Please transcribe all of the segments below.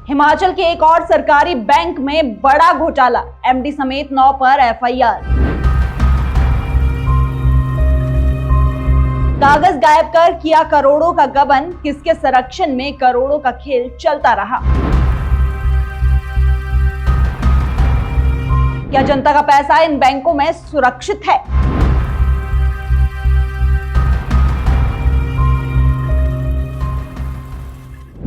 हिमाचल के एक और सरकारी बैंक में बड़ा घोटाला, एमडी समेत 9 पर एफआईआर। कागज गायब कर किया करोड़ों का गबन, किसके संरक्षण में करोड़ों का खेल चलता रहा। क्या जनता का पैसा इन बैंकों में सुरक्षित है?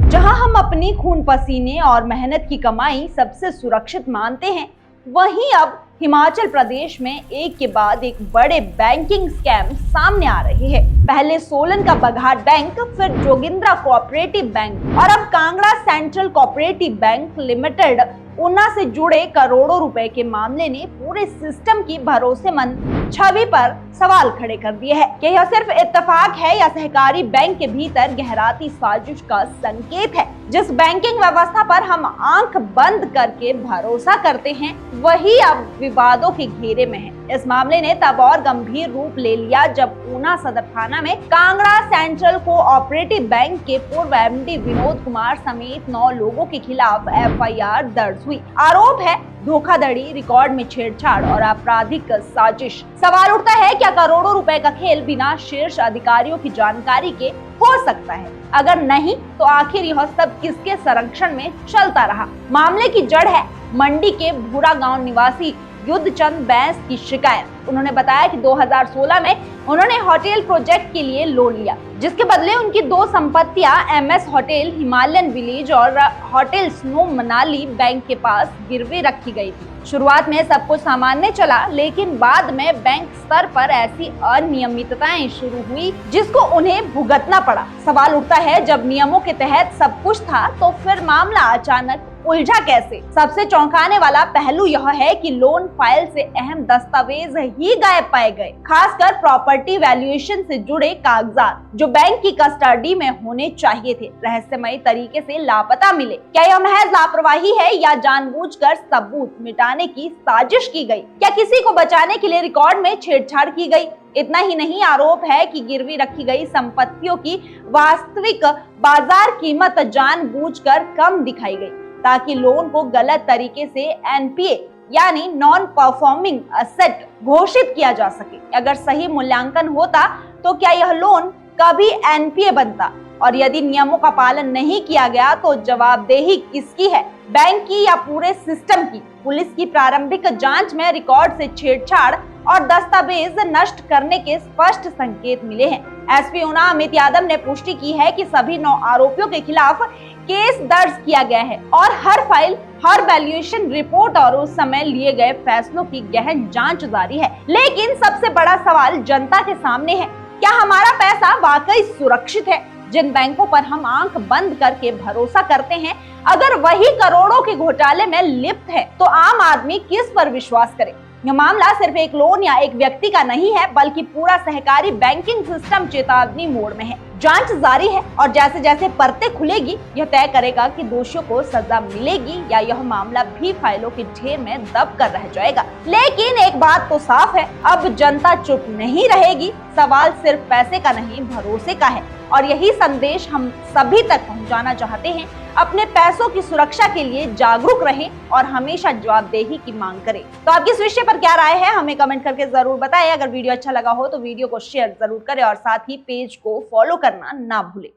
जहां हम अपनी खून पसीने और मेहनत की कमाई सबसे सुरक्षित मानते हैं, वहीं अब हिमाचल प्रदेश में एक के बाद एक बड़े बैंकिंग स्कैम सामने आ रहे हैं। पहले सोलन का बघाट बैंक, फिर जोगिंद्रा कोऑपरेटिव बैंक और अब Kangra central cooperative bank limited Una से जुड़े करोड़ों रुपए के मामले ने पूरे सिस्टम की भरोसेमंद छवि पर सवाल खड़े कर दिए हैं। क्या यह सिर्फ इत्तेफाक है या सहकारी बैंक के भीतर गहराती साजिश का संकेत है? जिस बैंकिंग व्यवस्था पर हम आंख बंद करके भरोसा करते हैं, वही अब विवादों के घेरे में है। इस मामले ने तब और गंभीर रूप ले लिया जब ऊना सदर थाना में कांगड़ा सेंट्रल कोऑपरेटिव बैंक के पूर्व एमडी विनोद कुमार समेत 9 लोगों के खिलाफ एफआईआर दर्ज हुई। आरोप है धोखाधड़ी, रिकॉर्ड में छेड़छाड़ और आपराधिक साजिश। सवाल उठता है, क्या करोड़ों रुपए का खेल बिना शीर्ष अधिकारियों की जानकारी के हो सकता है? अगर नहीं, तो आखिर यह सब किसके संरक्षण में चलता रहा? मामले की जड़ है मंडी के भूरा गांव निवासी युद्धचंद बैंस की शिकायत। उन्होंने बताया कि 2016 में उन्होंने होटल प्रोजेक्ट के लिए लोन लिया, जिसके बदले उनकी 2 संपत्तियां एमएस होटल हिमालयन विलेज और होटल स्नो मनाली बैंक के पास गिरवी रखी गई थी। शुरुआत में सब कुछ सामान्य चला, लेकिन बाद में बैंक स्तर पर ऐसी अनियमितताएं शुरू हुई जिसको उन्हें भुगतना पड़ा। सवाल उठता है, जब नियमों के तहत सब कुछ था, तो फिर मामला अचानक उलझा कैसे? सबसे चौंकाने वाला पहलू यह है कि लोन फाइल से अहम दस्तावेज ही गायब पाए गए, खासकर प्रॉपर्टी वैल्यूएशन से जुड़े कागजात जो बैंक की कस्टडी में होने चाहिए थे, रहस्यमयी तरीके से लापता मिले। क्या यह महज लापरवाही है या जानबूझकर सबूत मिटाने की साजिश की गई? क्या किसी को बचाने के लिए रिकॉर्ड में छेड़छाड़ की गई? इतना ही नहीं, आरोप है कि गिरवी रखी गई संपत्तियों की वास्तविक बाजार कीमत जानबूझकर कम दिखाई गई, ताकि लोन को गलत तरीके से एनपीए यानी नॉन परफॉर्मिंग एसेट घोषित किया जा सके। अगर सही मूल्यांकन होता तो क्या यह लोन कभी एनपीए बनता? और यदि नियमों का पालन नहीं किया गया तो जवाबदेही किसकी है, बैंक की या पूरे सिस्टम की? पुलिस की प्रारंभिक जांच में रिकॉर्ड से छेड़छाड़ और दस्तावेज नष्ट करने के स्पष्ट संकेत मिले हैं। एसपी ऊना अमित यादव ने पुष्टि की है कि सभी 9 आरोपियों के खिलाफ केस दर्ज किया गया है और हर फाइल, हर वैल्यूएशन रिपोर्ट और उस समय लिए गए फैसलों की गहन जांच जारी है। लेकिन सबसे बड़ा सवाल जनता के सामने है, क्या हमारा पैसा वाकई सुरक्षित है? जिन बैंकों पर हम आंख बंद करके भरोसा करते हैं, अगर वही करोड़ों के घोटाले में लिप्त है, तो आम आदमी किस पर विश्वास करे? यह मामला सिर्फ एक लोन या एक व्यक्ति का नहीं है, बल्कि पूरा सहकारी बैंकिंग सिस्टम चेतावनी मोड में है। जांच जारी है और जैसे जैसे परतें खुलेगी, यह तय करेगा कि दोषियों को सजा मिलेगी या यह मामला भी फाइलों के ढेर में दब कर रह जाएगा। लेकिन एक बात तो साफ है, अब जनता चुप नहीं रहेगी। सवाल सिर्फ पैसे का नहीं, भरोसे का है, और यही संदेश हम सभी तक पहुंचाना चाहते हैं। अपने पैसों की सुरक्षा के लिए जागरूक रहें और हमेशा जवाबदेही की मांग करें। तो आपकी इस विषय पर क्या राय है, हमें कमेंट करके जरूर बताएं। अगर वीडियो अच्छा लगा हो तो वीडियो को शेयर जरूर करें और साथ ही पेज को फॉलो करना ना भूलें।